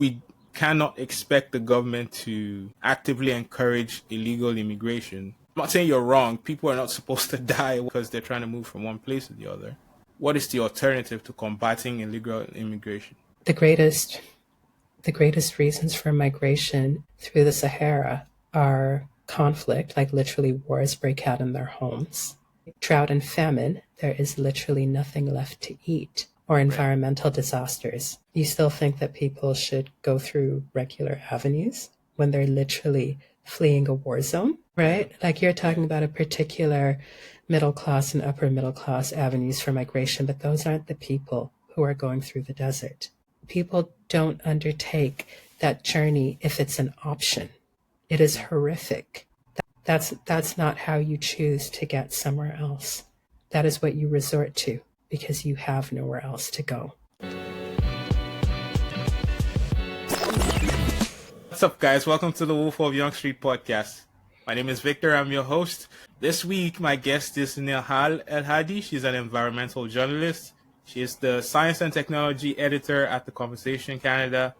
we cannot expect the government to actively encourage illegal immigration. I'm not saying you're wrong. People are not supposed to die because they're trying to move from one place to the other. What is the alternative to combating illegal immigration? The greatest reasons for migration through the Sahara are conflict, like literally wars break out in their homes, drought and famine, there is literally nothing left to eat, or environmental disasters. You still think that people should go through regular avenues when they're literally fleeing a war zone, right? Like you're talking about a particular middle class and upper middle class avenues for migration, but those aren't the people who are going through the desert. People don't undertake that journey if it's an option. It is horrific. That's not how you choose to get somewhere else. That is what you resort to because you have nowhere else to go. What's up, guys? Welcome to the Wolf of Young Street podcast. My name is Victor. I'm your host. This week, my guest is Nehal El-Hadi. She's an environmental journalist. She is the Science and Technology Editor at the Conversation Canada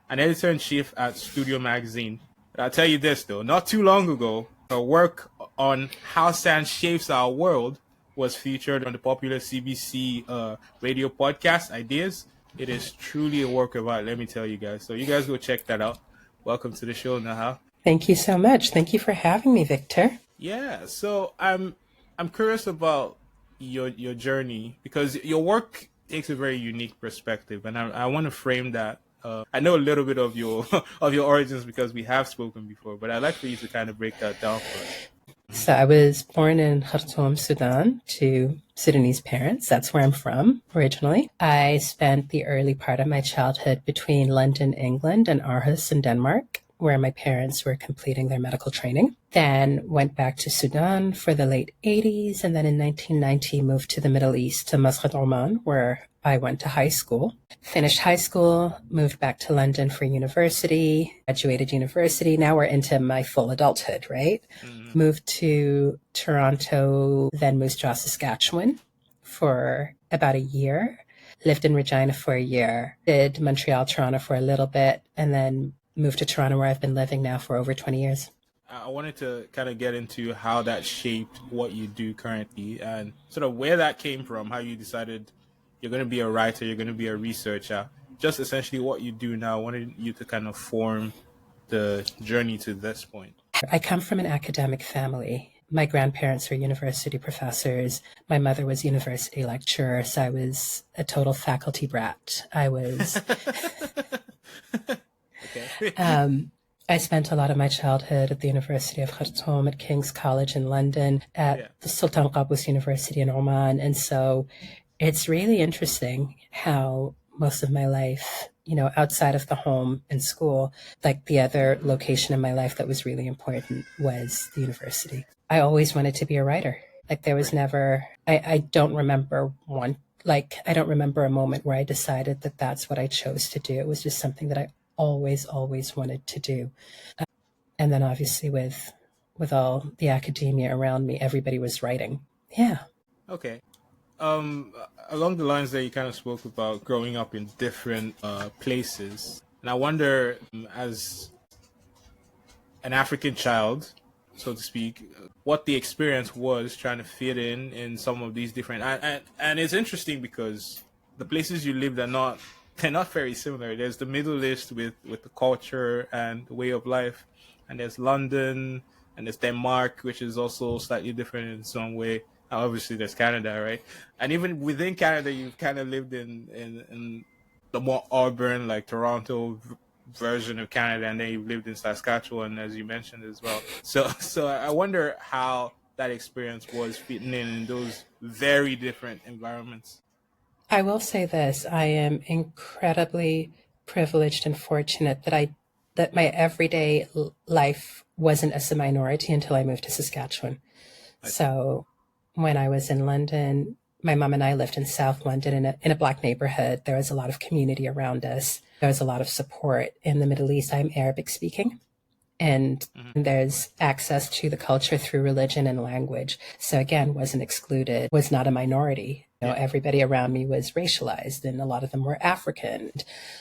and Editor-in-Chief at Studio Magazine. But I'll tell you this, though. Not too long ago, her work on how sand shapes our world was featured on the popular CBC radio podcast, Ideas. It is truly a work of art, let me tell you guys. So you guys go check that out. Welcome to the show, Nehal. Thank you so much. Thank you for having me, Victor. Yeah, so I'm curious about your journey because your work takes a very unique perspective, and I want to frame that. I know a little bit of your of your origins because we have spoken before, but I'd like for you to kind of break that down for us. So I was born in Khartoum, Sudan, to Sudanese parents. That's where I'm from originally. I spent the early part of my childhood between London, England, and Aarhus in Denmark, where my parents were completing their medical training. Then went back to Sudan for the late 80s, and then in 1990 moved to the Middle East, to Muscat, Oman, where I went to high school. Finished high school, moved back to London for university, graduated university. Now we're into my full adulthood, right? Mm-hmm. Moved to Toronto, then Moose Jaw, Saskatchewan for about a year. Lived in Regina for a year. Did Montreal, Toronto for a little bit, and then moved to Toronto, where I've been living now for over 20 years. I wanted to kind of get into how that shaped what you do currently and sort of where that came from, how you decided you're going to be a writer, you're going to be a researcher, just essentially what you do now. I wanted you to kind of form the journey to this point. I come from an academic family. My grandparents were university professors. My mother was university lecturer, so I was a total faculty brat. I was... I spent a lot of my childhood at the University of Khartoum, at King's College in London, at the Sultan Qaboos University in Oman. And so it's really interesting how most of my life, outside of the home and school, like the other location in my life that was really important was the university. I always wanted to be a writer. Like there was never, I don't remember I don't remember a moment where I decided that that's what I chose to do. It was just something that I always wanted to do. And then obviously with all the academia around me, everybody was writing. Yeah. Okay. Along the lines that you kind of spoke about growing up in different places. And I wonder, as an African child, so to speak, what the experience was trying to fit in some of these different... And it's interesting because the places you lived they're not very similar. There's the Middle East with the culture and the way of life, and there's London, and there's Denmark, which is also slightly different in some way. Obviously, there's Canada, right? And even within Canada, you've kind of lived in the more urban, like Toronto version of Canada, and then you've lived in Saskatchewan, as you mentioned as well. So I wonder how that experience was fitting in those very different environments. I will say this, I am incredibly privileged and fortunate that my everyday life wasn't as a minority until I moved to Saskatchewan. So when I was in London, my mom and I lived in South London in a Black neighborhood. There was a lot of community around us. There was a lot of support. In the Middle East, I'm Arabic speaking. And there's access to the culture through religion and language. So again, wasn't excluded, was not a minority. Everybody around me was racialized and a lot of them were African.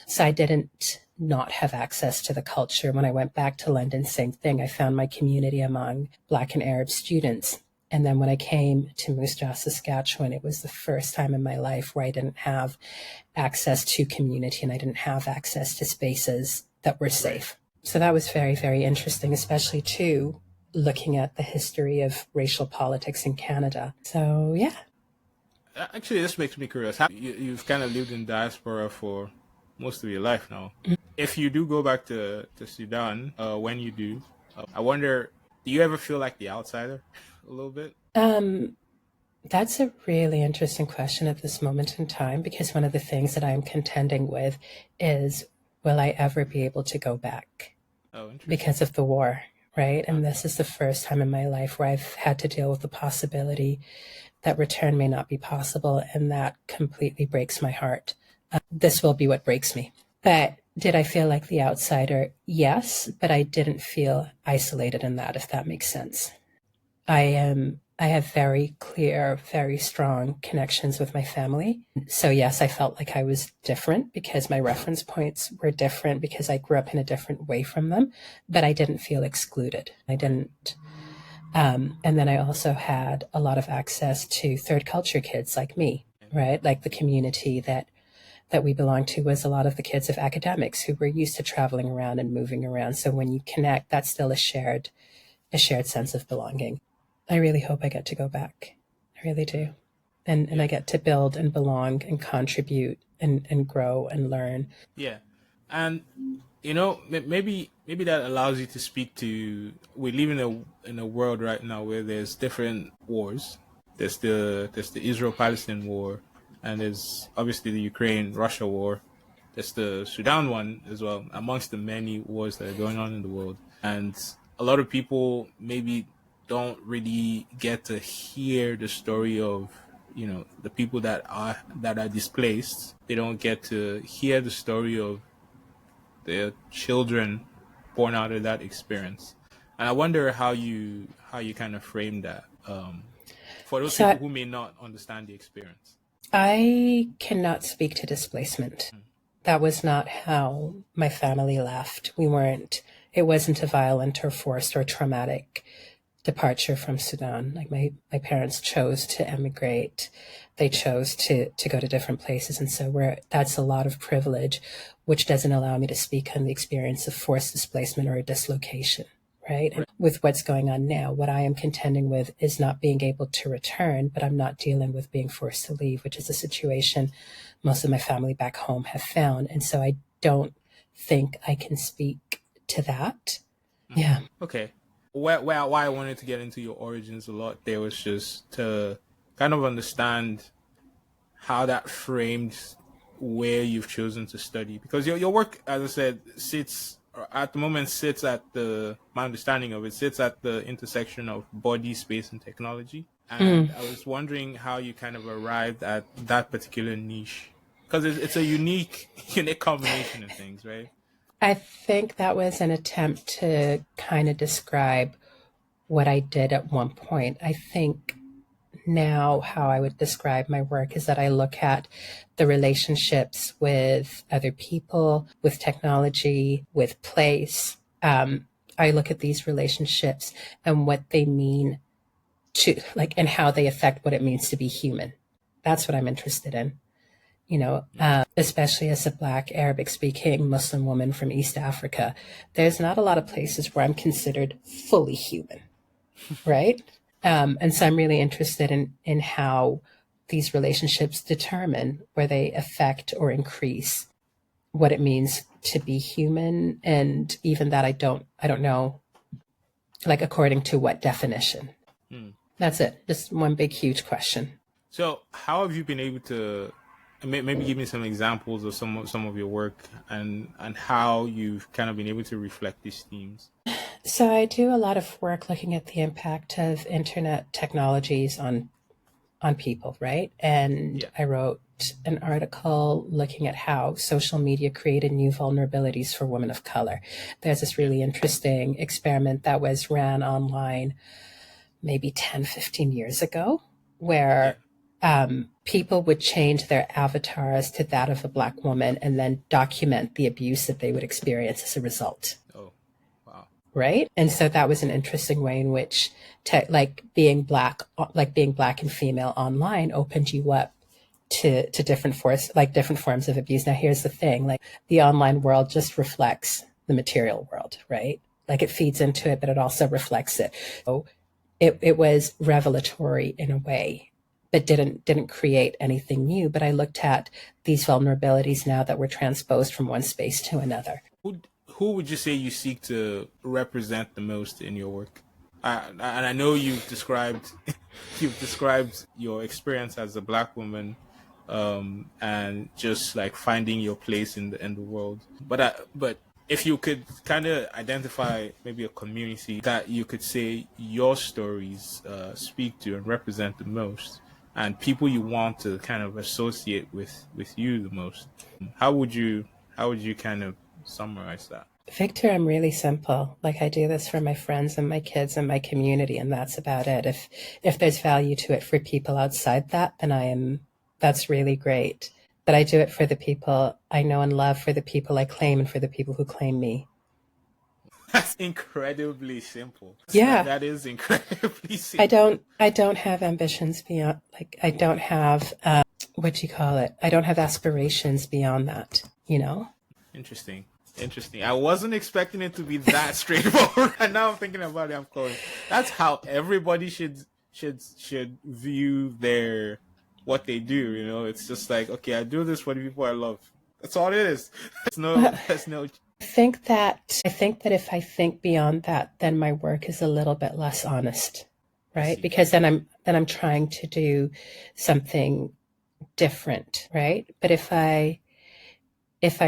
So I didn't not have access to the culture. When I went back to London, same thing. I found my community among Black and Arab students. And then when I came to Moose Jaw, Saskatchewan, it was the first time in my life where I didn't have access to community and I didn't have access to spaces that were safe. So that was very, very interesting, especially too, looking at the history of racial politics in Canada. So, yeah. Actually, this makes me curious. You've kind of lived in diaspora for most of your life now. If you do go back to Sudan, when you do, I wonder, do you ever feel like the outsider a little bit? That's a really interesting question at this moment in time, because one of the things that I'm contending with is, will I ever be able to go back? Oh, interesting. Because of the war, right? And this is the first time in my life where I've had to deal with the possibility that return may not be possible, and that completely breaks my heart. This will be what breaks me. But did I feel like the outsider? Yes, but I didn't feel isolated in that, if that makes sense. I have very clear, very strong connections with my family. So yes, I felt like I was different because my reference points were different because I grew up in a different way from them, but I didn't feel excluded. I didn't. And then I also had a lot of access to third culture kids like me, right? Like the community that we belonged to was a lot of the kids of academics who were used to traveling around and moving around. So when you connect, that's still a shared sense of belonging. I really hope I get to go back. I really do. And I get to build and belong and contribute and grow and learn. Yeah. And maybe that allows you to speak to, we live in a world right now where there's different wars. There's the Israel-Palestine war, and there's obviously the Ukraine-Russia war. There's the Sudan one as well, amongst the many wars that are going on in the world. And a lot of people maybe don't really get to hear the story of the people that are displaced. They don't get to hear the story of their children born out of that experience. And I wonder how you kind of frame that, for those So people who may not understand the experience. I cannot speak to displacement. That was not how my family left. It wasn't a violent or forced or traumatic departure from Sudan. Like my parents chose to emigrate. They chose to go to different places. And so that's a lot of privilege, which doesn't allow me to speak on the experience of forced displacement or a dislocation, right? And with what's going on now, what I am contending with is not being able to return, but I'm not dealing with being forced to leave, which is a situation most of my family back home have found. And so I don't think I can speak to that. Yeah. Okay. Why I wanted to get into your origins a lot there was just to kind of understand how that framed where you've chosen to study, because your work, as I said, sits at my understanding of it sits at the intersection of body, space, and technology. And I was wondering how you kind of arrived at that particular niche, because it's a unique combination of things, right? I think that was an attempt to kind of describe what I did at one point. I think now how I would describe my work is that I look at the relationships with other people, with technology, with place. I look at these relationships and what they mean to, like, and how they affect what it means to be human. That's what I'm interested in. Especially as a Black, Arabic speaking Muslim woman from East Africa, there's not a lot of places where I'm considered fully human, right? And so I'm really interested in how these relationships determine where they affect or increase what it means to be human. And even that I don't know, like, according to what definition. That's it. Just one big, huge question. So how have you been able to maybe give me some examples of some of your work, and how you've kind of been able to reflect these themes? So I do a lot of work looking at the impact of internet technologies on people, right? And Yeah. I wrote an article looking at how social media created new vulnerabilities for women of color. There's this really interesting experiment that was ran online maybe 10, 15 years ago, where people would change their avatars to that of a Black woman and then document the abuse that they would experience as a result. Oh, wow. Right. And so that was an interesting way in which like being Black and female online opened you up to different forms of abuse. Now, here's the thing, like the online world just reflects the material world, right? Like it feeds into it, but it also reflects it. So it was revelatory in a way, but didn't create anything new. But I looked at these vulnerabilities now that were transposed from one space to another. Who would you say you seek to represent the most in your work? And I know you've described you've described your experience as a Black woman, and just like finding your place in the world. But if you could kind of identify maybe a community that you could say your stories speak to and represent the most, and people you want to kind of associate with you the most, how would you kind of summarize that? Victor, I'm really simple. Like I do this for my friends and my kids and my community, and that's about it. If there's value to it for people outside that, then that's really great. But I do it for the people I know and love, for the people I claim, and for the people who claim me. That's incredibly simple. Yeah. That is incredibly simple. I don't have ambitions beyond, like, I don't have, what do you call it? I don't have aspirations beyond that, you know? Interesting. I wasn't expecting it to be that straightforward. And now I'm thinking about it, I'm going, that's how everybody should view what they do, you know? It's just like, okay, I do this for the people I love. That's all it is. There's no I think that if I think beyond that, then my work is a little bit less honest, right? Because then I'm trying to do something different, right? But if I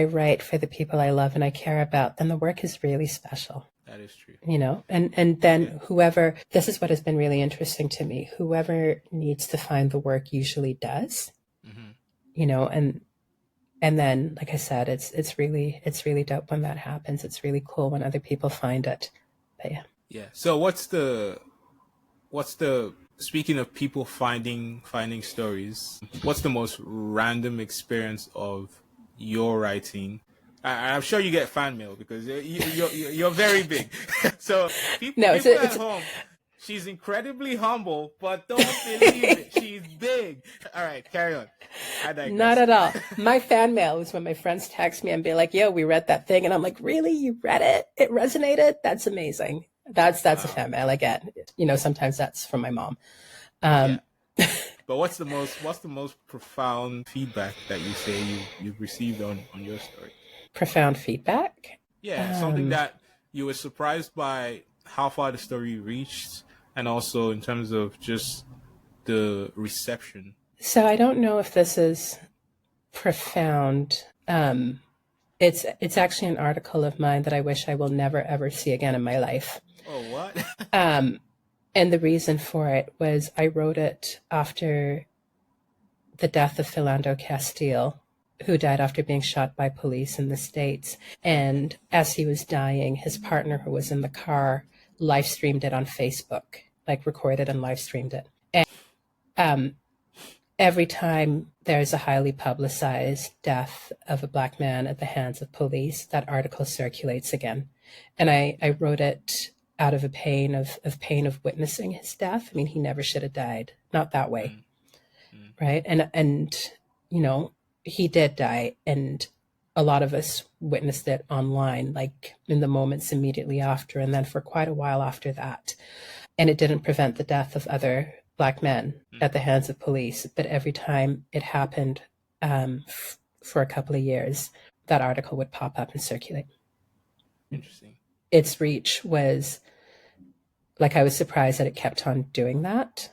write for the people I love and I care about, then the work is really special. That is true. You know, and then whoever, this is what has been really interesting to me, whoever needs to find the work usually does, you know, and then, like I said, it's really dope when that happens. It's really cool when other people find it. But yeah. Yeah. So what's the speaking of people finding stories, what's the most random experience of your writing? I'm sure you get fan mail because you're very big. So people at home, she's incredibly humble, but don't believe it. She's big. All right, carry on. Not at all. My fan mail is when my friends text me and be like, "Yo, we read that thing," and I'm like, "Really? You read it? It resonated? That's amazing." That's wow. A fan mail I get. You know, sometimes that's from my mom. Yeah. But what's the most profound feedback that you say you've received on your story? Profound feedback? Yeah, something that you were surprised by how far the story reached, and also in terms of just the reception. So I don't know if this is profound. It's actually an article of mine that I wish I will never ever see again in my life. Oh, what? And the reason for it was I wrote it after the death of Philando Castile, who died after being shot by police in the States. And as he was dying, his partner, who was in the car, live streamed it on Facebook, like recorded and live streamed it. And every time there's a highly publicized death of a Black man at the hands of police, that article circulates again. And I wrote it out of a pain of witnessing his death. I mean, he never should have died, not that way, right? And you know, he did die, and a lot of us witnessed it online, like in the moments immediately after, and then for quite a while after that. And it didn't prevent the death of other Black men at the hands of police, but every time it happened for a couple of years, that article would pop up and circulate. Interesting. Its reach was, like, I was surprised that it kept on doing that,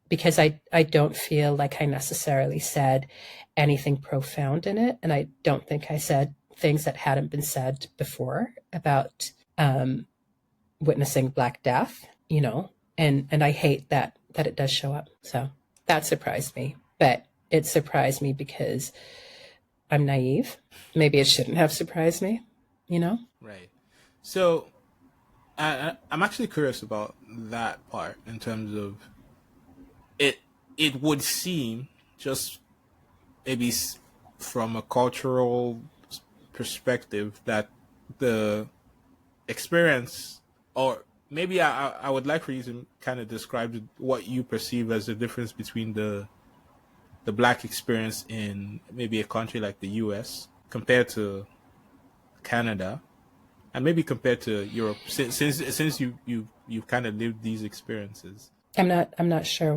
because I don't feel like I necessarily said anything profound in it, and I don't think I said things that hadn't been said before about witnessing Black death, you know, and I hate that it does show up. So that surprised me, but it surprised me because I'm naive. Maybe it shouldn't have surprised me, you know? Right. So I'm actually curious about that part in terms of it. it would seem, just maybe from a cultural perspective, that the experience, or maybe I would like for you to kind of describe what you perceive as the difference between the black experience in maybe a country like the US compared to Canada, and maybe compared to Europe, since you kind of lived these experiences. I'm not sure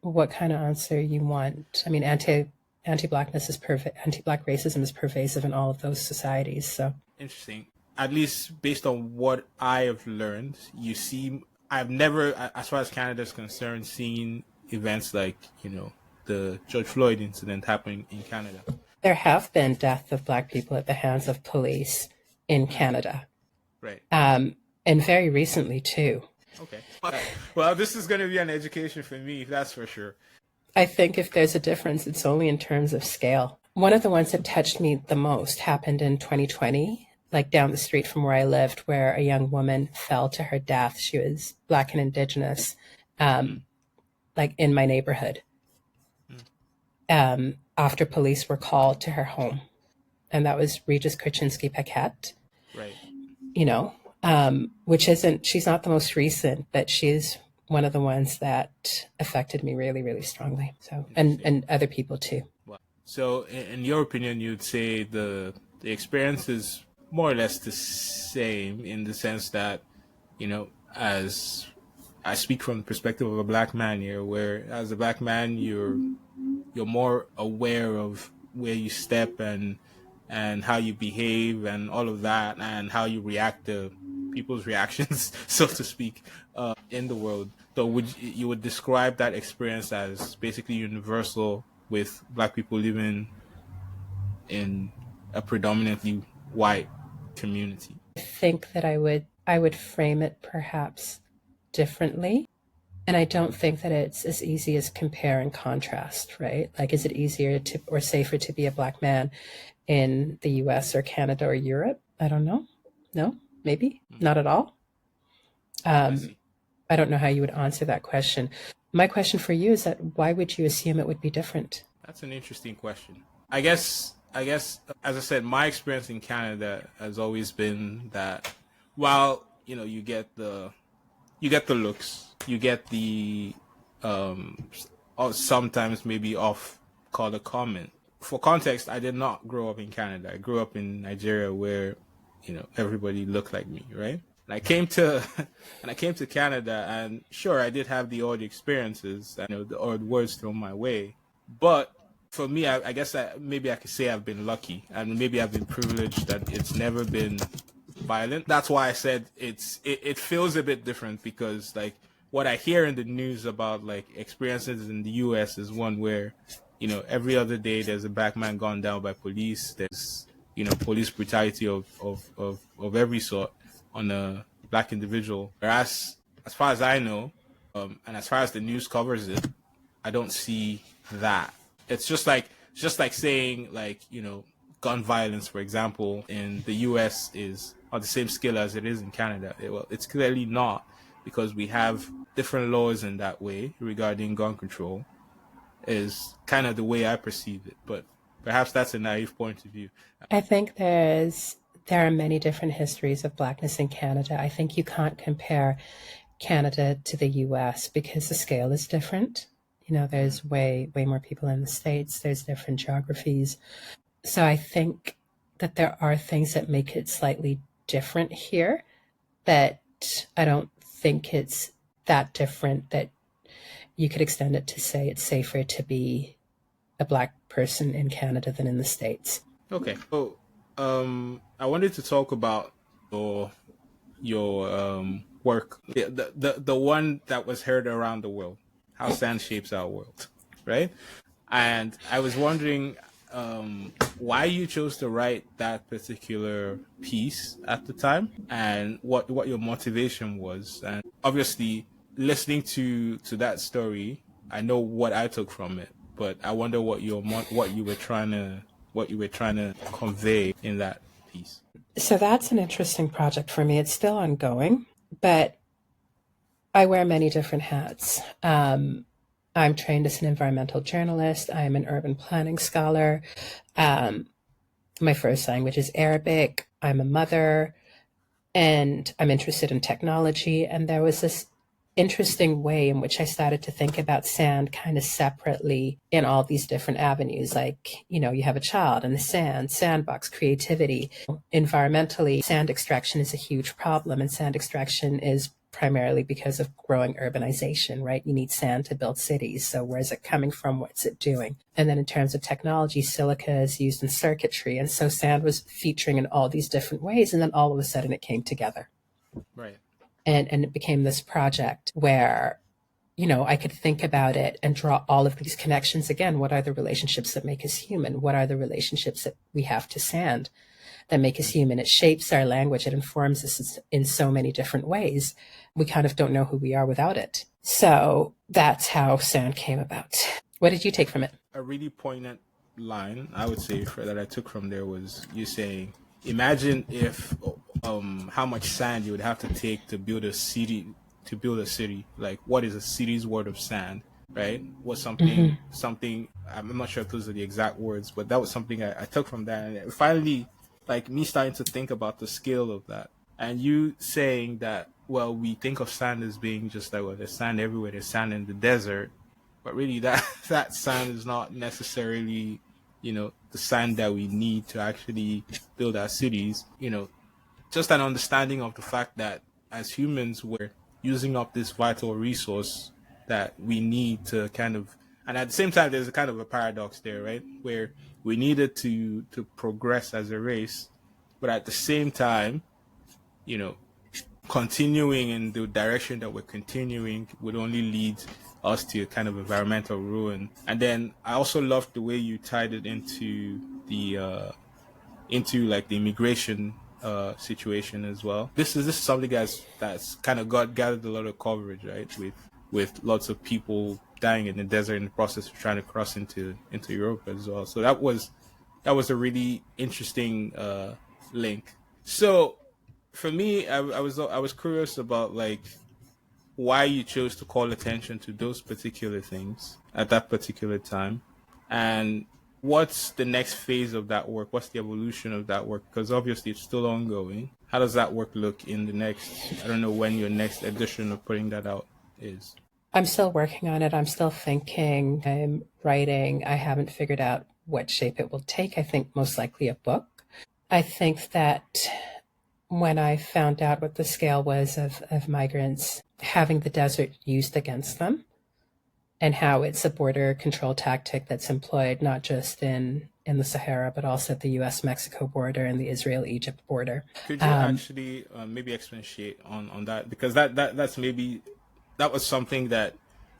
what kind of answer you want. I mean, anti-blackness is anti-black racism is pervasive in all of those societies. So Interesting. At least based on what I have learned, you see, I've never, as far as Canada is concerned, seen events like, the George Floyd incident happening in Canada. there have been deaths of black people at the hands of police in Canada, Right. and very recently too. Okay. Well, this is going to be an education for me, that's for sure. I think if there's a difference, it's only in terms of scale. One of the ones that touched me the most happened in 2020, like down the street from where I lived, where a young woman fell to her death. She was Black and Indigenous, like in my neighborhood, after police were called to her home. And that was Regis Korchinski Paquette, Right. which isn't, she's not the most recent, but she's one of the ones that affected me really, really strongly. So, and other people too. Wow. So, in your opinion, you'd say the experience is more or less the same, in the sense that, as I speak from the perspective of a black man here, where as a black man, you're more aware of where you step and how you behave and all of that, and how you react to people's reactions, so to speak, in the world. So you would describe that experience as basically universal with black people living in a predominantly white community? I think that I would frame it perhaps differently. And I don't think that it's as easy as compare and contrast, right? Like, is it easier to or safer to be a black man in the US or Canada or Europe? I don't know. No, maybe not at all. I don't know how you would answer that question. My question for you is that why would you assume it would be different? That's an interesting question. I guess as I said, my experience in Canada has always been that while, you get the looks, you get the or sometimes maybe off color comment. For context, I did not grow up in Canada. I grew up in Nigeria, where everybody looked like me, right? And I came to and I came to Canada, and sure, I did have the odd experiences, the odd words thrown my way, but for me, I guess maybe I could say I've been lucky, and maybe I've been privileged that it's never been violent. That's why I said it feels a bit different, because like what I hear in the news about like experiences in the US is one where, every other day there's a black man gone down by police. There's, police brutality of every sort on a black individual. Whereas, as far as I know, and as far as the news covers it, I don't see that. It's just like saying, like, gun violence, for example, in the US is on the same scale as it is in Canada. Well, it's clearly not, because we have different laws in that way regarding gun control, is kind of the way I perceive it. But perhaps that's a naive point of view. I think there are many different histories of blackness in Canada. I think you can't compare Canada to the US because the scale is different. There's way more people in the States. There's different geographies. So I think that there are things that make it slightly different here, but I don't think it's that different that you could extend it to say it's safer to be a black person in Canada than in the States. Okay. So, I wanted to talk about your work, the one that was heard around the world, how sand shapes our world, right? And I was wondering why you chose to write that particular piece at the time, and what your motivation was. And obviously, listening to that story, I know what I took from it, but I wonder what you were trying to convey in that piece. So that's an interesting project for me. It's still ongoing, but I wear many different hats. I'm trained as an environmental journalist. I'm an urban planning scholar. Um, my first language is Arabic. I'm a mother, and I'm interested in technology. And there was this interesting way in which I started to think about sand kind of separately in all these different avenues. Like, you have a child and the sandbox, creativity. Environmentally, sand extraction is a huge problem, and sand extraction is primarily because of growing urbanization, right? You need sand to build cities. So where's it coming from? What's it doing? And then in terms of technology, silica is used in circuitry. And so sand was featuring in all these different ways. And then all of a sudden it came together. Right. And it became this project where, I could think about it and draw all of these connections. Again, what are the relationships that make us human? What are the relationships that we have to sand that make us human? It shapes our language. It informs us in so many different ways. We kind of don't know who we are without it. So that's how sand came about. What did you take from it? A really poignant line I would say that I took from there was you saying, imagine if how much sand you would have to take to build a city. Like, what is a city's worth of sand, right? Was something I'm not sure if those are the exact words, but that was something I took from that. And finally, like, me starting to think about the scale of that, and you saying that, well, we think of sand as being just like, well, there's sand everywhere, there's sand in the desert, but really that sand is not necessarily, the sand that we need to actually build our cities. Just an understanding of the fact that as humans we're using up this vital resource that we need to kind of, and at the same time there's a kind of a paradox there, right, where we needed to progress as a race, but at the same time, you know continuing in the direction that we're continuing would only lead us to a kind of environmental ruin. And then I also loved the way you tied it into like the immigration situation as well. This is something that's kind of got gathered a lot of coverage, right? With lots of people dying in the desert in the process of trying to cross into Europe as well. So that was a really interesting link. So for me, I was curious about like why you chose to call attention to those particular things at that particular time, and what's the next phase of that work? What's the evolution of that work? Because obviously it's still ongoing. How does that work look in the next? I don't know when your next edition of putting that out is. I'm still working on it. I'm still thinking. I'm writing. I haven't figured out what shape it will take. I think most likely a book. I think that when I found out what the scale was of migrants having the desert used against them, and how it's a border control tactic that's employed not just in the Sahara, but also at the US-Mexico border and the Israel-Egypt border. Could you actually maybe expatiate on that? Because that's maybe that was something that,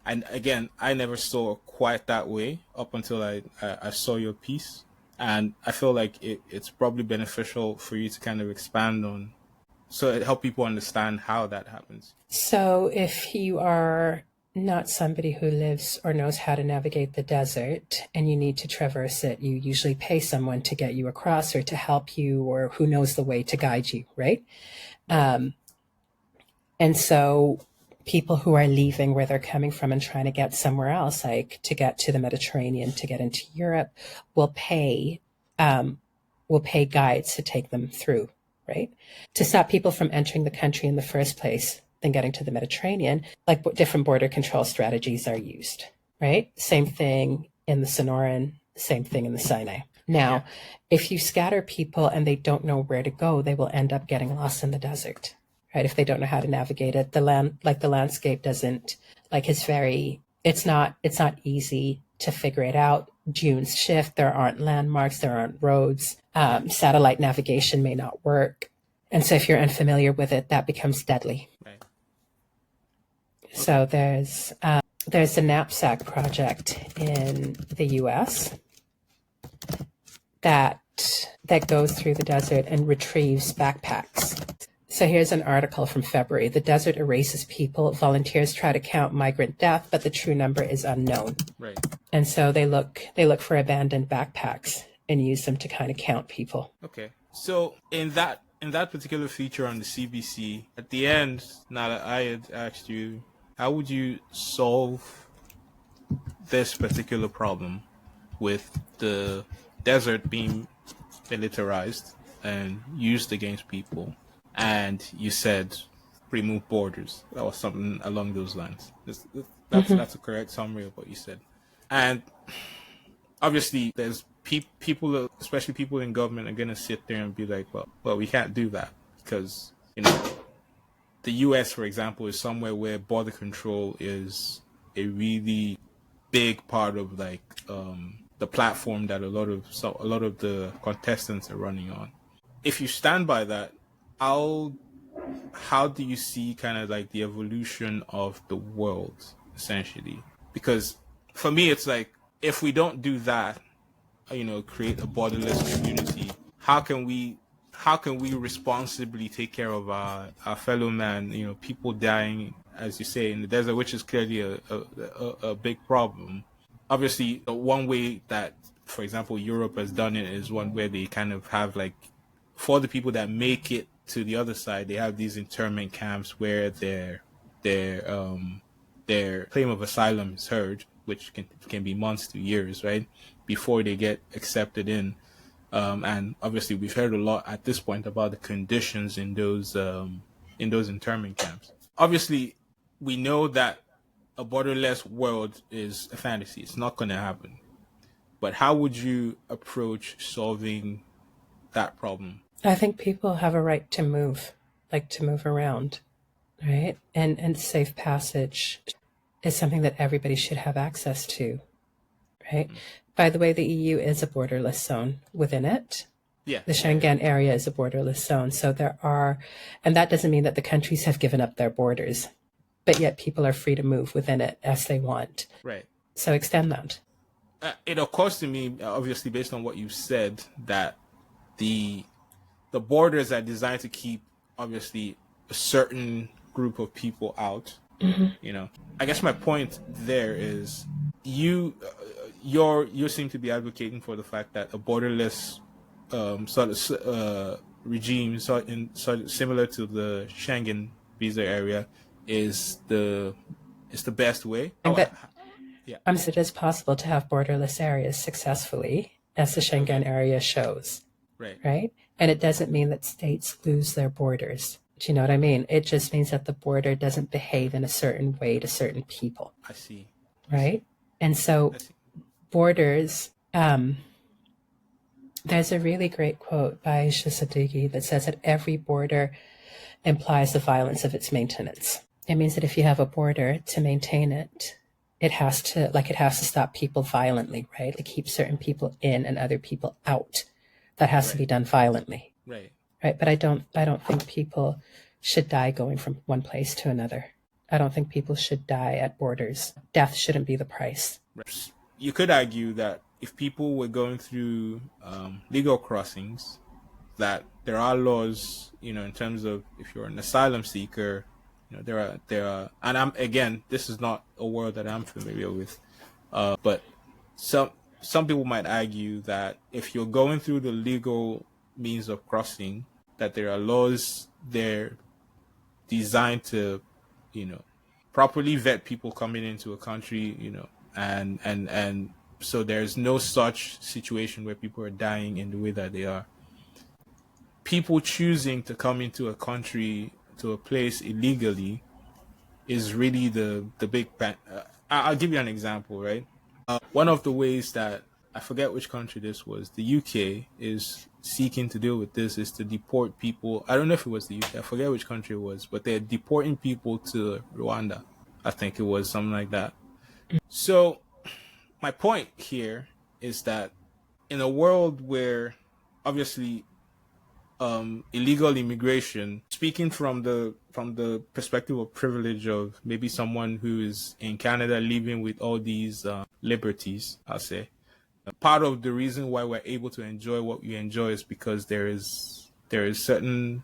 and again, I never saw quite that way up until I saw your piece, and I feel like it's probably beneficial for you to kind of expand on, so it help people understand how that happens. So if you are not somebody who lives or knows how to navigate the desert and you need to traverse it, you usually pay someone to get you across or to help you or who knows the way to guide you, right? And so people who are leaving where they're coming from and trying to get somewhere else, like to get to the Mediterranean, to get into Europe, will pay guides to take them through, right? To stop people from entering the country in the first place, then getting to the Mediterranean, like different border control strategies are used, right? Same thing in the Sonoran, same thing in the Sinai. Now, if you scatter people and they don't know where to go, they will end up getting lost in the desert, right? If they don't know how to navigate it, the landscape doesn't, it's not easy to figure it out. Dunes shift, there aren't landmarks, there aren't roads, satellite navigation may not work. And so if you're unfamiliar with it, that becomes deadly. Right. So there's a knapsack project in the US that goes through the desert and retrieves backpacks. So here's an article from February. The desert erases people. Volunteers try to count migrant death, but the true number is unknown. Right. And so they look for abandoned backpacks and use them to kind of count people. Okay. So in that particular feature on the CBC, at the end, now that I had asked you, how would you solve this particular problem with the desert being militarized and used against people, and you said remove borders. That was something along those lines. That's a correct summary of what you said. And obviously, there's people, especially people in government, are gonna sit there and be like, well, we can't do that because the U.S., for example, is somewhere where border control is a really big part of like the platform that a lot of the contestants are running on. If you stand by that, how how do you see kind of like the evolution of the world essentially? Because for me, it's like if we don't do that, create a borderless community, how can we responsibly take care of our fellow man, people dying, as you say, in the desert, which is clearly a big problem. Obviously, one way that, for example, Europe has done it is one where they kind of have like, for the people that make it to the other side, they have these internment camps where their claim of asylum is heard, which can be months to years, right, before they get accepted in. And obviously, we've heard a lot at this point about the conditions in those internment camps. Obviously, we know that a borderless world is a fantasy; it's not going to happen. But how would you approach solving that problem? I think people have a right to move, like to move around, right? And safe passage is something that everybody should have access to, right? By the way, the EU is a borderless zone within it. Yeah, The Schengen area is a borderless zone. So and that doesn't mean that the countries have given up their borders, but yet people are free to move within it as they want. right. So extend that. It occurs to me, obviously, based on what you said, that the the borders are designed to keep, obviously, a certain group of people out. I guess my point there is you you seem to be advocating for the fact that a borderless sort of regime, similar to the Schengen visa area, is the best way. I think that Yeah. it is possible to have borderless areas successfully, as the Schengen Okay. area shows, Right. right? And it doesn't mean that states lose their borders. Do you know what I mean? It just means that the border doesn't behave in a certain way to certain people, I see. right? And so I see. borders, there's a really great quote by Shisadigi that says that every border implies the violence of its maintenance. It means that if you have a border, to maintain it, it has to stop people violently, right? To keep certain people in and other people out. That has to be Right. done violently, Right. right? But I don't think people should die going from one place to another. I don't think people should die at borders. Death shouldn't be the price. Right. You could argue that if people were going through legal crossings, that there are laws, in terms of if you're an asylum seeker, there are, and again, this is not a word that I'm familiar with, but some some people might argue that if you're going through the legal means of crossing, that there are laws there designed to, you know, properly vet people coming into a country, and so there's no such situation where people are dying in the way that they are. People choosing to come into a country, to a place illegally, is really the big I'll give you an example, right? One of the ways that, I forget which country this was, the UK is seeking to deal with this is to deport people. I don't know if it was the UK, I forget which country it was, but they're deporting people to Rwanda. I think it was something like that. So my point here is that in a world where, obviously, illegal immigration, speaking from the perspective of privilege of maybe someone who is in Canada living with all these liberties, I'll say, part of the reason why we're able to enjoy what we enjoy is because there is certain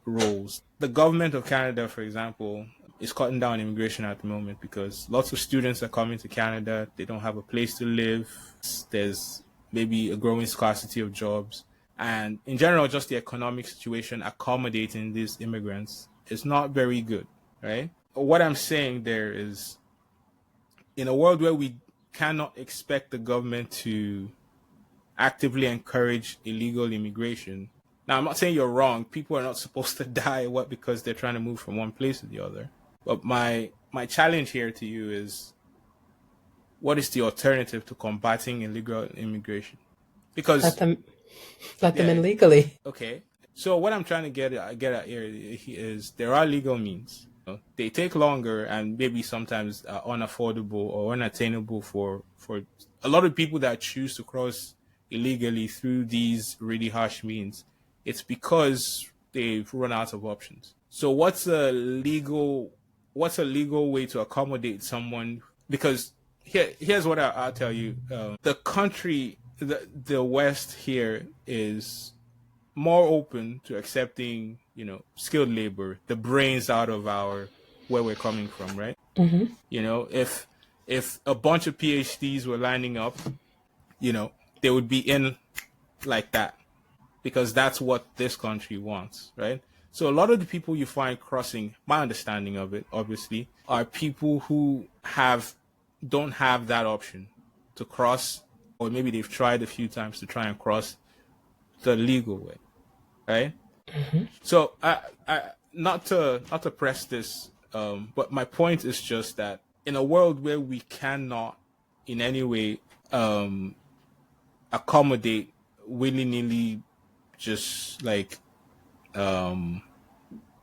rules. The government of Canada, for example, is cutting down immigration at the moment because lots of students are coming to Canada. They don't have a place to live. There's maybe a growing scarcity of jobs. And in general, just the economic situation accommodating these immigrants is not very good, right? What I'm saying there is, in a world where we cannot expect the government to actively encourage illegal immigration. Now, I'm not saying you're wrong. People are not supposed to die because they're trying to move from one place to the other. But my challenge here to you is, what is the alternative to combating illegal immigration? Let Because them yeah, in legally. okay. So what I'm trying to get at here is there are legal means. They take longer and maybe sometimes are unaffordable or unattainable for a lot of people that choose to cross illegally through these really harsh means. It's because they've run out of options. So what's a legal way to accommodate someone? Because here's what I'll tell you. The country, the West here is more open to accepting, skilled labor, the brains out of where we're coming from, right? Mm-hmm. If a bunch of PhDs were lining up, they would be in like that because that's what this country wants, right? So a lot of the people you find crossing, my understanding of it, obviously, are people who don't have that option to cross, or maybe they've tried a few times to try and cross the legal way, right? Mm-hmm. So not to press this, but my point is just that in a world where we cannot in any way accommodate willy nilly, just like um,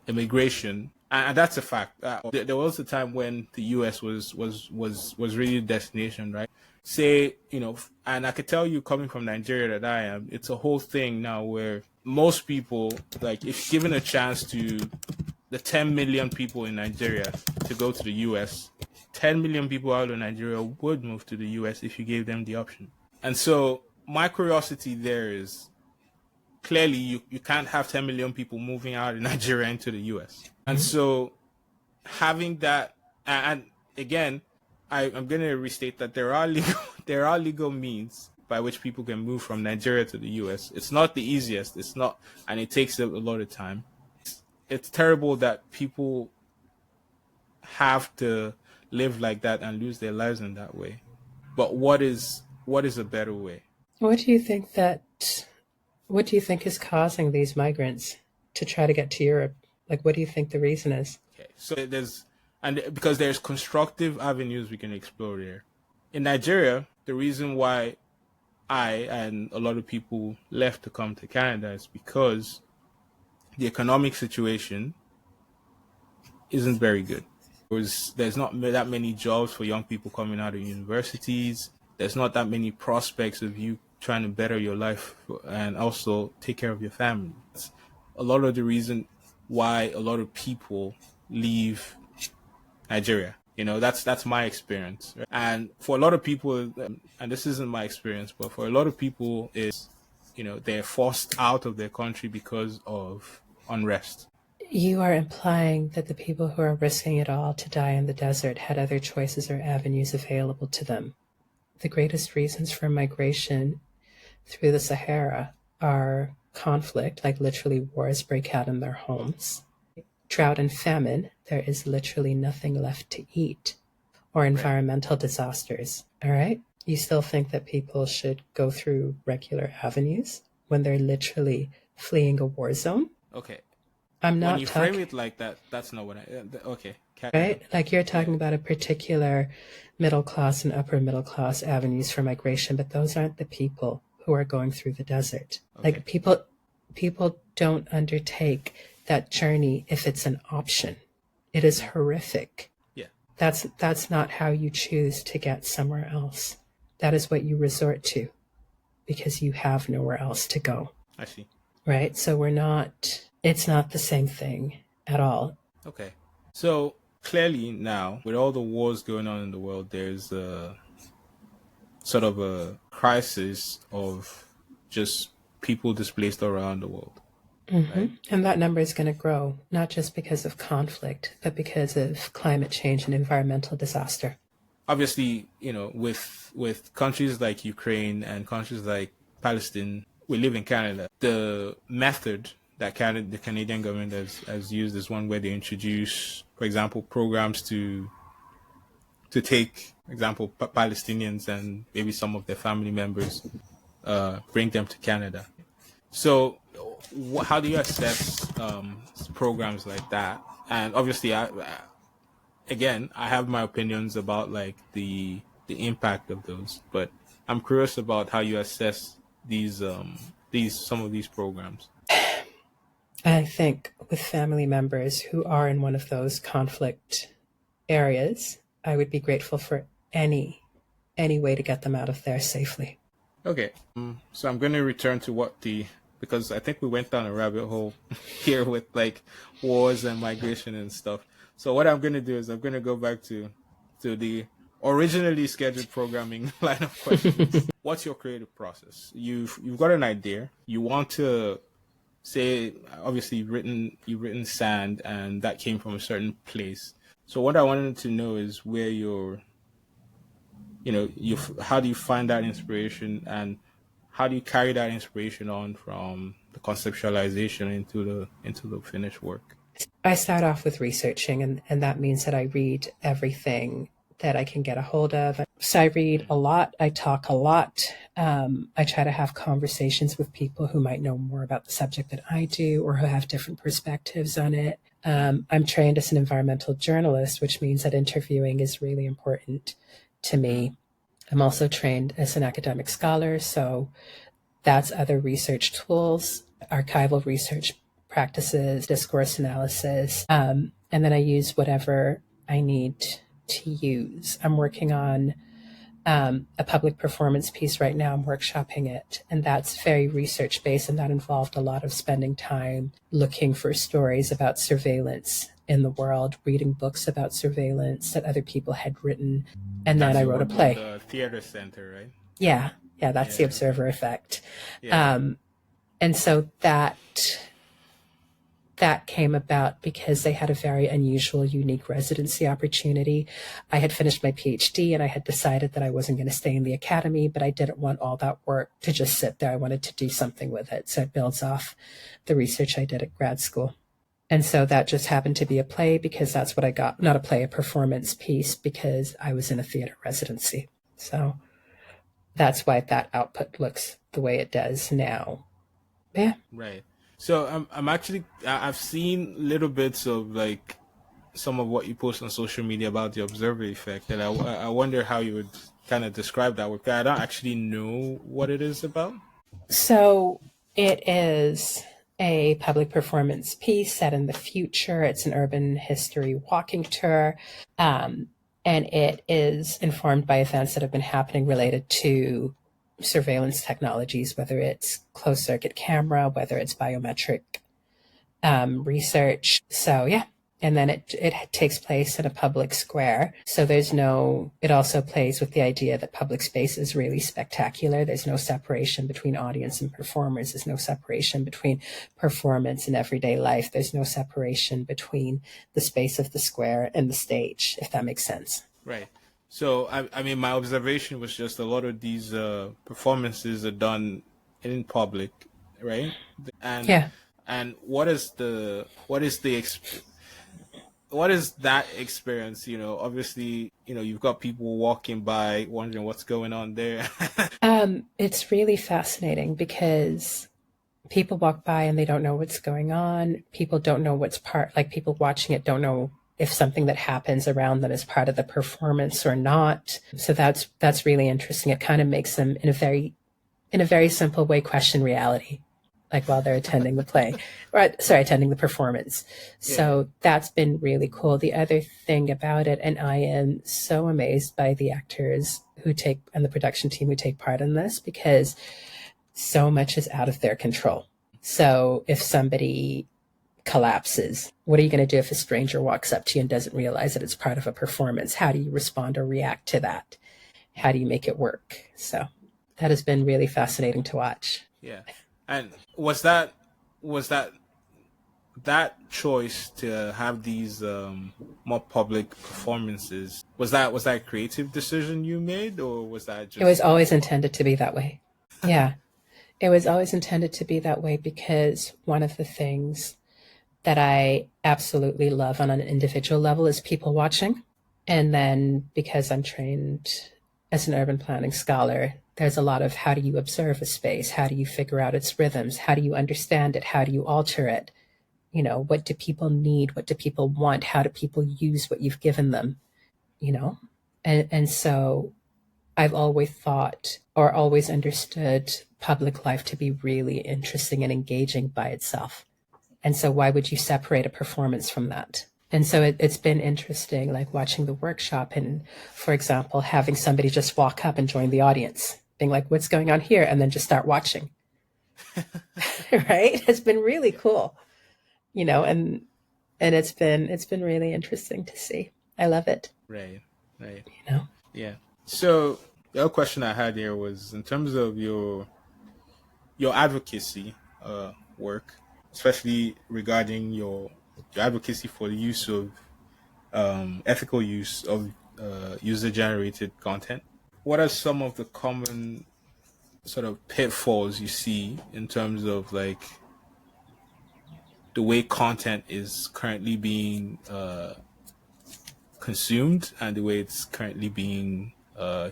immigration, and that's a fact. There was a time when the U.S. was really the destination, right? Say, and I could tell you, coming from Nigeria that I am, it's a whole thing now where most people, like, if given a chance to the 10 million people in Nigeria to go to the US, 10 million people out of Nigeria would move to the US if you gave them the option. And so my curiosity there is, clearly you can't have 10 million people moving out of Nigeria into the US. And so having that, and again, I'm going to restate that there are legal there are legal means by which people can move from Nigeria to the US. It's not the easiest. It's not, and it takes a lot of time. It's terrible that people have to live like that and lose their lives in that way. But what is a better way? What do you think that? What do you think is causing these migrants to try to get to Europe? Like, what do you think the reason is? Okay, so because there's constructive avenues we can explore there. In Nigeria, the reason why I and a lot of people left to come to Canada is because the economic situation isn't very good. There's not that many jobs for young people coming out of universities. There's not that many prospects of you trying to better your life and also take care of your family. That's a lot of the reason why a lot of people leave Nigeria. That's my experience. Right? And for a lot of people, and this isn't my experience, but for a lot of people, they're forced out of their country because of unrest. You are implying that the people who are risking it all to die in the desert had other choices or avenues available to them. The greatest reasons for migration through the Sahara are conflict, like literally wars break out in their homes, drought and famine, there is literally nothing left to eat, or Right. environmental disasters. All right? You still think that people should go through regular avenues when they're literally fleeing a war zone? Okay. I'm When not you frame talking, it like that, that's not what okay. Carry on. right? Like you're Yeah. talking about a particular middle class and upper middle class avenues for migration, but those aren't the people who are going through the desert. Okay. Like people don't undertake that journey if it's an option. It is horrific. Yeah. That's not how you choose to get somewhere else. That is what you resort to because you have nowhere else to go. I see. Right? So it's not the same thing at all. Okay. So clearly now, with all the wars going on in the world, there's a sort of a crisis of just people displaced around the world, right? And that number is going to grow, not just because of conflict, but because of climate change and environmental disaster. Obviously, with countries like Ukraine and countries like Palestine, we live in Canada. The method that the Canadian government has used is one where they introduce, for example, programs to take example, Palestinians and maybe some of their family members, bring them to Canada. So, how do you assess programs like that? And obviously, again, I have my opinions about like the impact of those, but I'm curious about how you assess these some of these programs. I think with family members who are in one of those conflict areas, I would be grateful for any way to get them out of there safely. Okay, so I'm going to return to what the because I think we went down a rabbit hole here with like wars and migration and stuff. So what I'm going to do is I'm going to go back to the originally scheduled programming line of questions. What's your creative process? You've got an idea. You want to say obviously you've written sand and that came from a certain place. So what I wanted to know is where your you how do you find that inspiration and how do you carry that inspiration on from the conceptualization into the finished work? I start off with researching, and that means that I read everything that I can get a hold of. So I read a lot, I talk a lot. I try to have conversations with people who might know more about the subject than I do or who have different perspectives on it. I'm trained as an environmental journalist, which means that interviewing is really important to me. I'm also trained as an academic scholar, so that's other research tools, archival research practices, discourse analysis, and then I use whatever I need to use. I'm working on a public performance piece right now. I'm workshopping it, and that's very research based, and that involved a lot of spending time looking for stories about surveillance in the world, reading books about surveillance that other people had written, and then That's I your wrote a work with play. the theater center, right? Yeah, yeah, that's the Yeah. Okay. observer effect. Yeah. And so that came about because they had a very unusual, unique residency opportunity. I had finished my PhD and I had decided that I wasn't going to stay in the academy, but I didn't want all that work to just sit there. I wanted to do something with it. So it builds off the research I did at grad school. And so that just happened to be a play because that's what I got. Not a play, a performance piece because I was in a theater residency. So that's why that output looks the way it does now. Yeah. Right. So I'm actually I've seen little bits of like some of what you post on social media about the observer effect, and I wonder how you would kind of describe that work. I don't actually know what it is about. So it is a public performance piece set in the future. It's an urban history walking tour. And it is informed by events that have been happening related to surveillance technologies, whether it's closed circuit camera, whether it's biometric research. So, yeah. And then it takes place in a public square. So it also plays with the idea that public space is really spectacular. There's no separation between audience and performers. There's no separation between performance and everyday life. There's no separation between the space of the square and the stage, if that makes sense. Right. So I mean, my observation was just a lot of these performances are done in public, right? And Yeah. and what is that experience? Obviously, you've got people walking by wondering what's going on there. It's really fascinating because people walk by and they don't know what's going on. People don't know like people watching it don't know if something that happens around them is part of the performance or not. So that's really interesting. It kind of makes them in a very simple way question reality, like while they're attending the play, or sorry, attending the performance. Yeah. So that's been really cool. The other thing about it, and I am so amazed by the actors and the production team who take part in this, because so much is out of their control. So if somebody collapses, what are you going to do if a stranger walks up to you and doesn't realize that it's part of a performance? How do you respond or react to that? How do you make it work? So that has been really fascinating to watch. Yeah. And was that choice to have these more public performances, was that a creative decision you made, or was that It was just always intended to be that way. Yeah. It was always intended to be that way because one of the things that I absolutely love on an individual level is people watching. And then because I'm trained as an urban planning scholar, there's a lot of how do you observe a space? How do you figure out its rhythms? How do you understand it? How do you alter it? What do people need? What do people want? How do people use what you've given them? You know? And so I've always thought or always understood public life to be really interesting and engaging by itself. And so why would you separate a performance from that? And so it's been interesting, like watching the workshop and, for example, having somebody just walk up and join the audience, being like, what's going on here? And then just start watching. Right? It's been really cool, and it's been really interesting to see. I love it. Right. Right. You know? Yeah. So the other question I had here was in terms of your advocacy work, especially regarding your advocacy for the use of ethical use of user generated content. What are some of the common sort of pitfalls you see in terms of like the way content is currently being consumed and the way it's currently being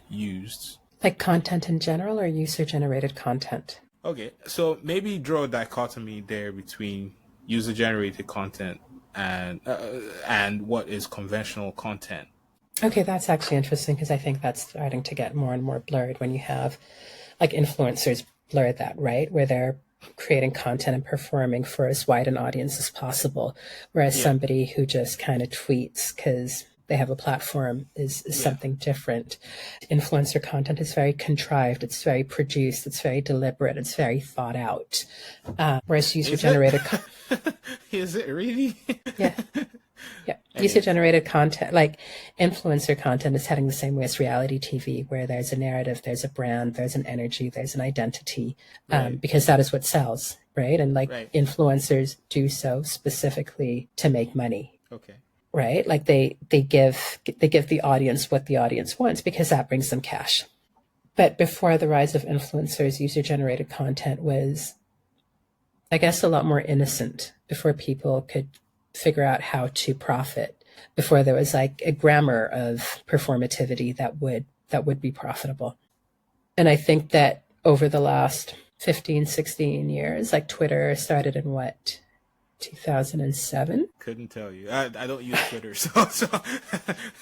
used? Like content in general or user generated content? Okay, so maybe draw a dichotomy there between user generated content and what is conventional content. Okay, that's actually interesting because I think that's starting to get more and more blurred when you have like influencers blur that, right? Where they're creating content and performing for as wide an audience as possible. Whereas Yeah. somebody who just kind of tweets because they have a platform is Yeah. something different. Influencer content is very contrived, it's very produced, it's very deliberate, it's very thought out. Whereas user generated Is it really? yeah. Yeah. User generated content, like influencer content, is heading the same way as reality TV, where there's a narrative, there's a brand, there's an energy, there's an identity, Right. because that is what sells, right? And like Right. influencers do so specifically to make money, Okay. right? Like they give the audience what the audience wants because that brings them cash. But before the rise of influencers, user generated content was, I guess, a lot more innocent before people could figure out how to profit, before there was like a grammar of performativity that would be profitable. And I think that over the last 15, 16 years, like Twitter started in what, 2007? Couldn't tell you. I don't use Twitter, so.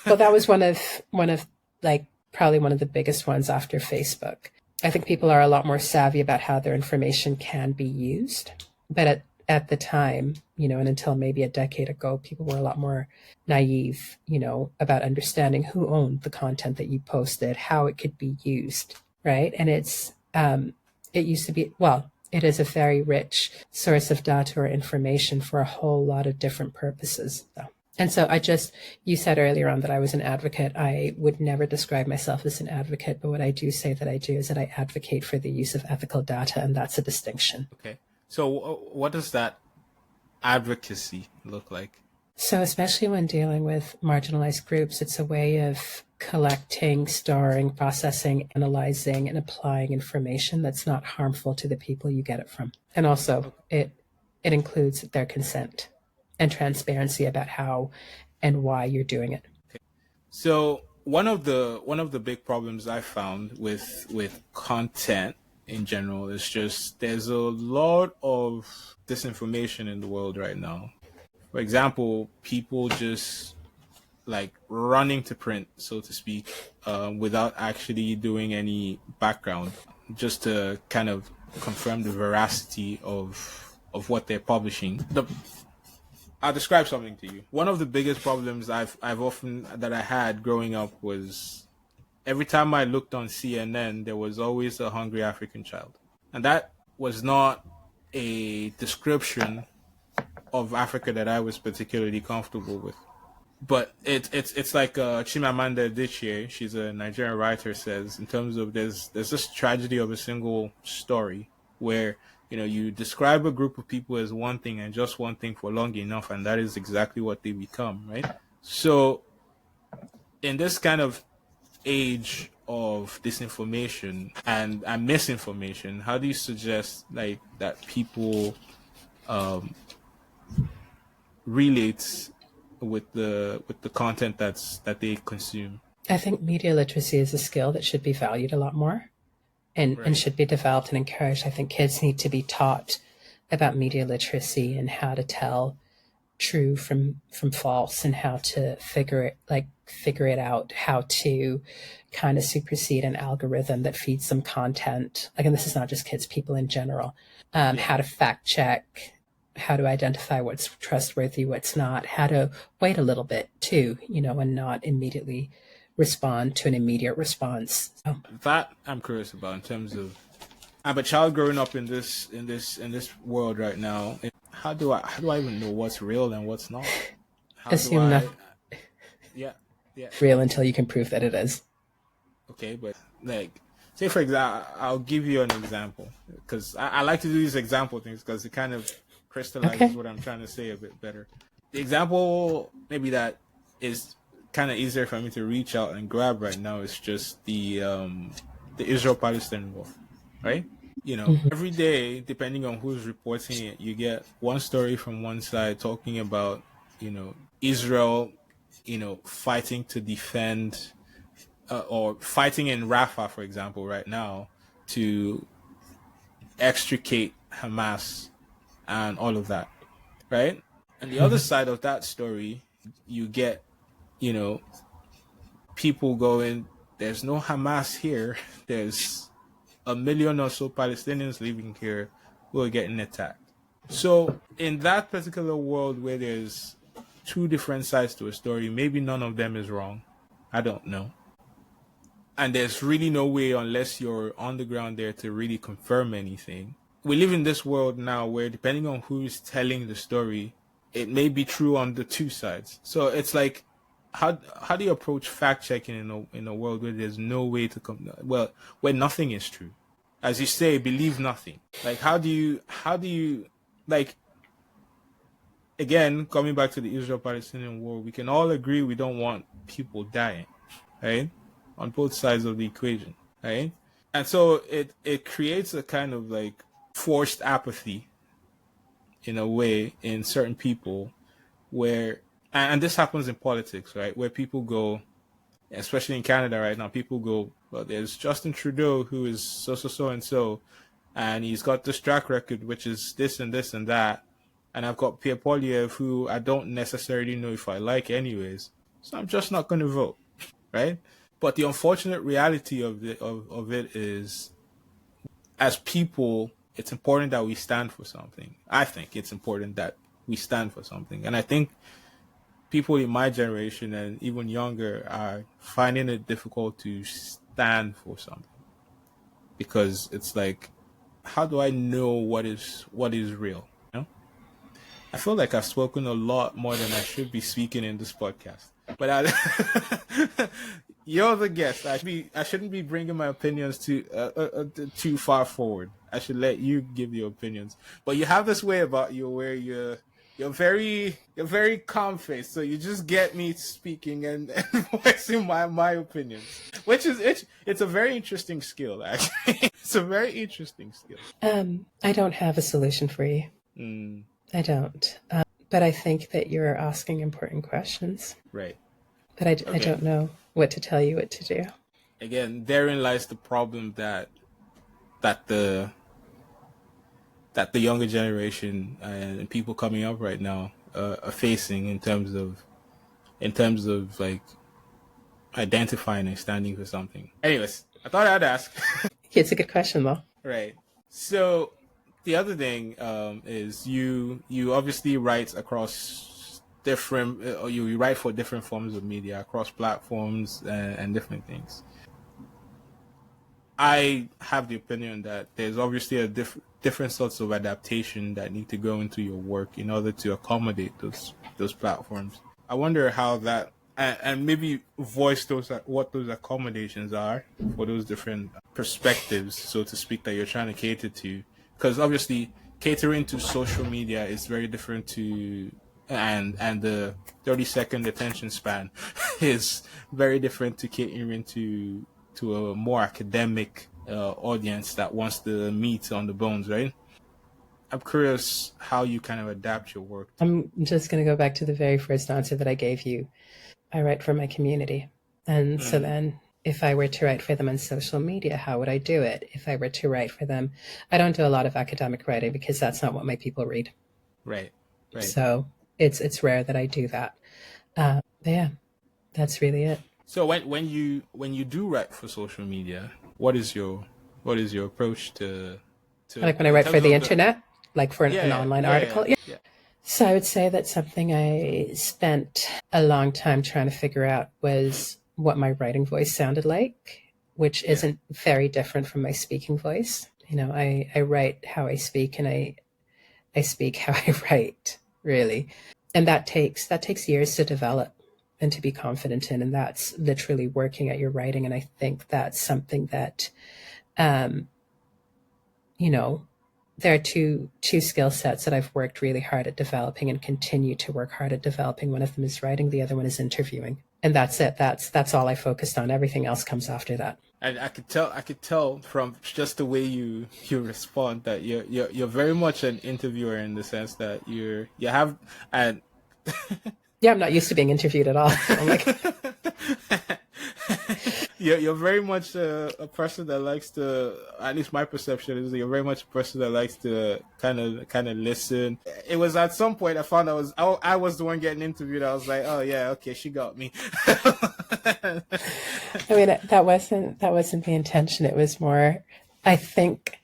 Well, that was one of like probably one of the biggest ones after Facebook. I think people are a lot more savvy about how their information can be used. But at the time, and until maybe a decade ago, people were a lot more naive, about understanding who owned the content that you posted, how it could be used, right? And it used to be, well, it is a very rich source of data or information for a whole lot of different purposes, though. And so you said earlier on that I was an advocate. I would never describe myself as an advocate, but what I do say that I do is that I advocate for the use of ethical data, and that's a distinction. Okay. So what does that advocacy look like? So especially when dealing with marginalized groups, it's a way of collecting, storing, processing, analyzing, and applying information that's not harmful to the people you get it from. And also it includes their consent and transparency about how and why you're doing it. Okay. So one of the big problems I found with content in general is just there's a lot of disinformation in the world right now. For example, people just like running to print, so to speak, without actually doing any background, just to kind of confirm the veracity of what they're publishing. I'll describe something to you. One of the biggest problems I've often that I had growing up was every time I looked on CNN, there was always a hungry African child, and that was not a description of Africa that I was particularly comfortable with. But it's like Chimamanda Adichie, she's a Nigerian writer, says in terms of there's this tragedy of a single story where you describe a group of people as one thing and just one thing for long enough, and that is exactly what they become, right? So in this kind of age of disinformation and misinformation, how do you suggest like that people relate with the content that they consume. I think media literacy is a skill that should be valued a lot more and Right. should be developed and encouraged. I think kids need to be taught about media literacy and how to tell true from false and how to figure it out, how to kind of supersede an algorithm that feeds them content. Like, and this is not just kids, people in general. Yeah. How to fact check, how to identify what's trustworthy, what's not, how to wait a little bit too, and not immediately respond to an immediate response. So, That I'm curious about in terms of I'm a child growing up in this world right now. How do I even know what's real and what's not? How do assume I nothing yeah, yeah. real until you can prove that it is. Okay, but like, say for example, I'll give you an example because I like to do these example things because it kind of crystallizes Okay. what I'm trying to say a bit better. The example maybe that is kind of easier for me to reach out and grab right now is just the Israel-Palestine war, right? Every day, depending on who's reporting it, you get one story from one side talking about, Israel, fighting to defend or fighting in Rafah, for example, right now to extricate Hamas and all of that, right? And the other side of that story, you get, you know, people going, there's no Hamas here. There's a million or so Palestinians living here who are getting attacked. So, in that particular world where there's two different sides to a story, maybe none of them is wrong. I don't know. And there's really no way unless you're on the ground there to really confirm anything. We live in this world now where depending on who's telling the story, it may be true on the two sides. So it's like how do you approach fact checking in a world where there's no way to come well where nothing is true? As you say, believe nothing. Like how do you like again coming back to the Israel Palestinian war, we can all agree we don't want people dying, right? On both sides of the equation, right? And so it creates a kind of like forced apathy in a way in certain people where and this happens in politics, right? Where people go, especially in Canada right now, people go, well, there's Justin Trudeau who is so and so, and he's got this track record which is this and this and that, and I've got Pierre Poilievre who I don't necessarily know if I like anyways, so I'm just not going to vote, right? But the unfortunate reality of it is, as people, it's important that we stand for something. I think it's important that we stand for something, and I think people in my generation and even younger are finding it difficult to stand for something because it's like, how do I know what is real? I feel like I've spoken a lot more than I should be speaking in this podcast. But you're the guest. I shouldn't be bringing my opinions too far forward. I should let you give your opinions. But you have this way about you where you're very calm faced. So you just get me speaking and voicing my opinions, which is it's a very interesting skill. Actually, it's a very interesting skill. I don't have a solution for you. Mm, I don't. But I think that you're asking important questions. right. But I Okay. don't know what to tell you what to do. Again, therein lies the problem that the that the younger generation and people coming up right now are facing in terms of like identifying and standing for something. Anyways, I thought I'd ask. It's a good question, though. Right. So the other thing is you obviously write across different or you write for different forms of media across platforms and different things. I have the opinion that there's obviously a different sorts of adaptation that need to go into your work in order to accommodate those platforms. I wonder how that and maybe voice those what those accommodations are for those different perspectives, so to speak, that you're trying to cater to. Because obviously, catering to social media is very different to and the 30-second attention span is very different to catering to a more academic audience that wants the meat on the bones, right? I'm curious how you kind of adapt your work. I'm just going to go back to the very first answer that I gave you. I write for my community. And so then if I were to write for them on social media, how would I do it? If I were to write for them, I don't do a lot of academic writing because that's not what my people read. Right. Right. So it's rare that I do that. But yeah, that's really it. So when you do write for social media, what is your approach to Like when I in write for terms the of the internet, like for yeah an yeah online yeah yeah article. Yeah. yeah So I would say that something I spent a long time trying to figure out was what my writing voice sounded like, which yeah isn't very different from my speaking voice. I write how I speak and I speak how I write, really. And that takes years to develop and to be confident in. And that's literally working at your writing. And I think that's something that um, you know, there are two skill sets that I've worked really hard at developing and continue to work hard at developing. One of them is writing, the other one is interviewing. And that's it. That's all I focused on. Everything else comes after that. I could tell from just the way you respond that you're very much an interviewer in the sense that you have and Yeah, I'm not used to being interviewed at all. I'm like, you're very much a person that likes to, at least my perception is you're very much a person that likes to kind of listen. It was at some point I found I was the one getting interviewed. I was like, oh yeah, okay, she got me. I mean, that wasn't the intention. It was more, I think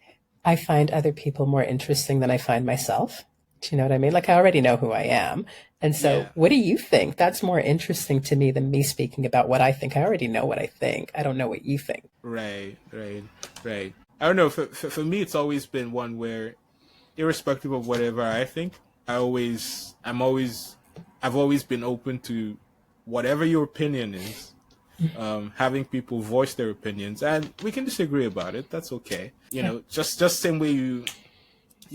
I find other people more interesting than I find myself. Do you know what I mean? Like, I already know who I am. And so, Yeah. what do you think? That's more interesting to me than me speaking about what I think. I already know what I think. I don't know what you think. Right, right, right. I don't know. For me, it's always been one where, irrespective of whatever I think, I've always been open to whatever your opinion is. Having people voice their opinions, and we can disagree about it. That's okay. Yeah. Just same way you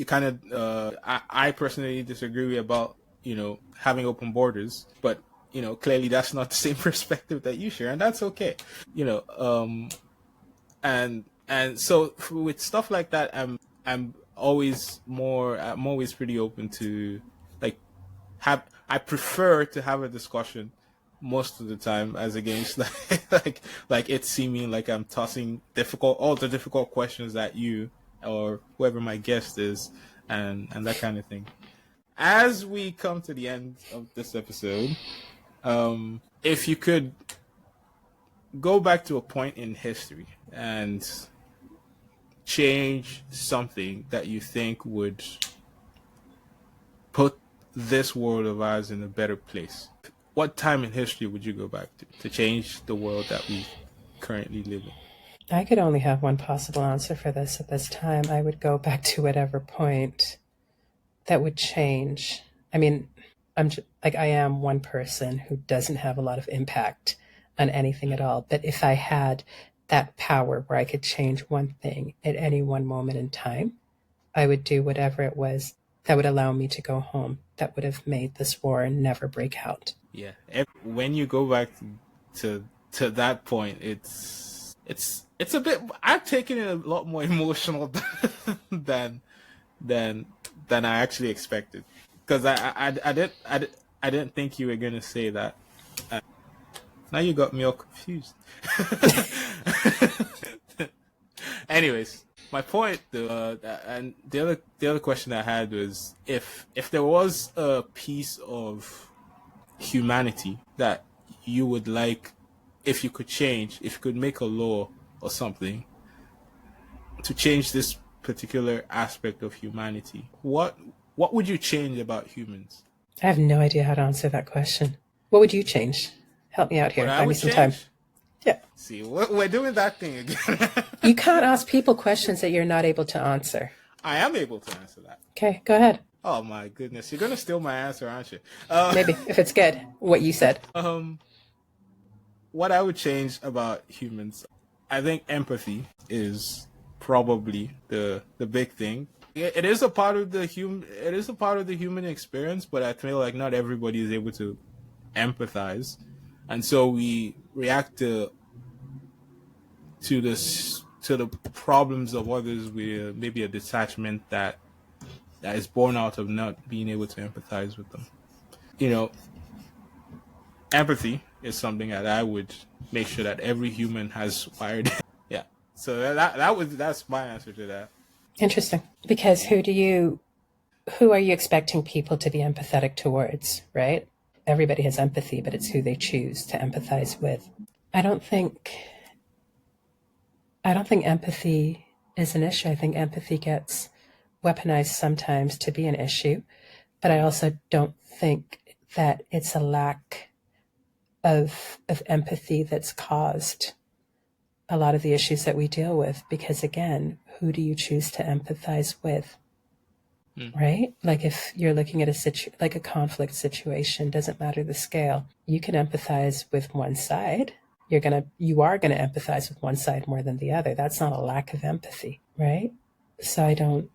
kind of I personally disagree about having open borders, but clearly that's not the same perspective that you share, and that's okay. You know, and so with stuff like that, I'm always pretty open to like have I prefer to have a discussion most of the time as against like it seeming like I'm tossing all the difficult questions at you or whoever my guest is and that kind of thing. As we come to the end of this episode, if you could go back to a point in history and change something that you think would put this world of ours in a better place, what time in history would you go back to change the world that we currently live in? I could only have one possible answer for this at this time. I would go back to whatever point that would change. I mean, like, I am one person who doesn't have a lot of impact on anything at all. But if I had that power where I could change one thing at any one moment in time, I would do whatever it was that would allow me to go home, that would have made this war never break out. Yeah, when you go back to that point, it's a bit. I'm taking it a lot more emotional than than than I actually expected, because I didn't think you were gonna say that. Now you got me all confused. Anyways, my point though, and the other question I had was if there was a piece of humanity that you would like, if you could change, if you could make a law or something to change this particular aspect of humanity, what would you change about humans? I have no idea how to answer that question. What would you change? Help me out What here. I Buy me would some time. change? Yeah. See, we're doing that thing again. You can't ask people questions that you're not able to answer. I am able to answer that. Okay, go ahead. Oh my goodness, you're gonna steal my answer, aren't you? Maybe, if it's good, what you said. What I would change about humans, I think empathy is probably the big thing. It is a part of the human experience, but I feel like not everybody is able to empathize, and so we react to the problems of others with maybe a detachment that that is born out of not being able to empathize with them. You know, empathy is something that I would make sure that every human has wired. Yeah. So that's my answer to that. Interesting. Because who are you expecting people to be empathetic towards, right? Everybody has empathy, but it's who they choose to empathize with. I don't think empathy is an issue. I think empathy gets weaponized sometimes to be an issue, but I also don't think that it's a lack of empathy that's caused a lot of the issues that we deal with, because again, who do you choose to empathize with? Right? Like if you're looking at like a conflict situation, doesn't matter the scale, you can empathize with one side. You are gonna empathize with one side more than the other. That's not a lack of empathy, right? So I don't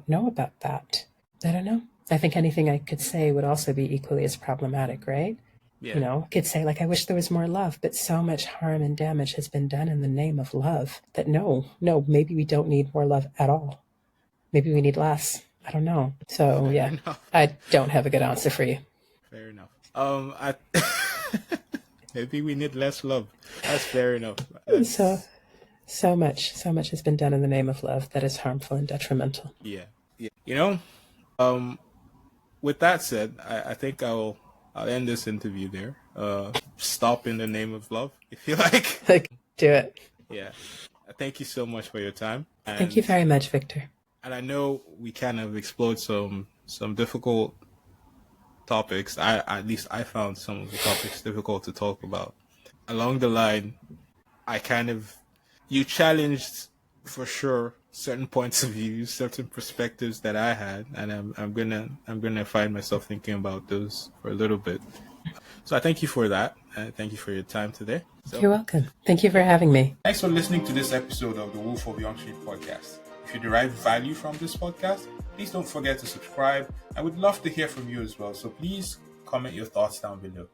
know about that. I don't know. I think anything I could say would also be equally as problematic, right? Yeah. You know, could say like, I wish there was more love, but so much harm and damage has been done in the name of love that no, maybe we don't need more love at all. Maybe we need less. I don't know. So Fair enough. I don't have a good answer for you. Fair enough. Maybe we need less love. That's fair enough. So much has been done in the name of love that is harmful and detrimental. Yeah. You know, with that said, I think I'll end this interview there. Stop in the name of love, if you like. Like, do it. Yeah. Thank you so much for your time. Thank you very much, Victor. And I know we kind of explored some difficult topics. At least I found some of the topics difficult to talk about. Along the line, you challenged for sure certain points of view, certain perspectives that I had, and I'm gonna find myself thinking about those for a little bit. So I thank you for that, and thank you for your time today. You're welcome. Thank you for having me. Thanks for listening to this episode of the Wolf of Young Street podcast. If you derive value from this podcast, please don't forget to subscribe. I would love to hear from you as well, so please comment your thoughts down below.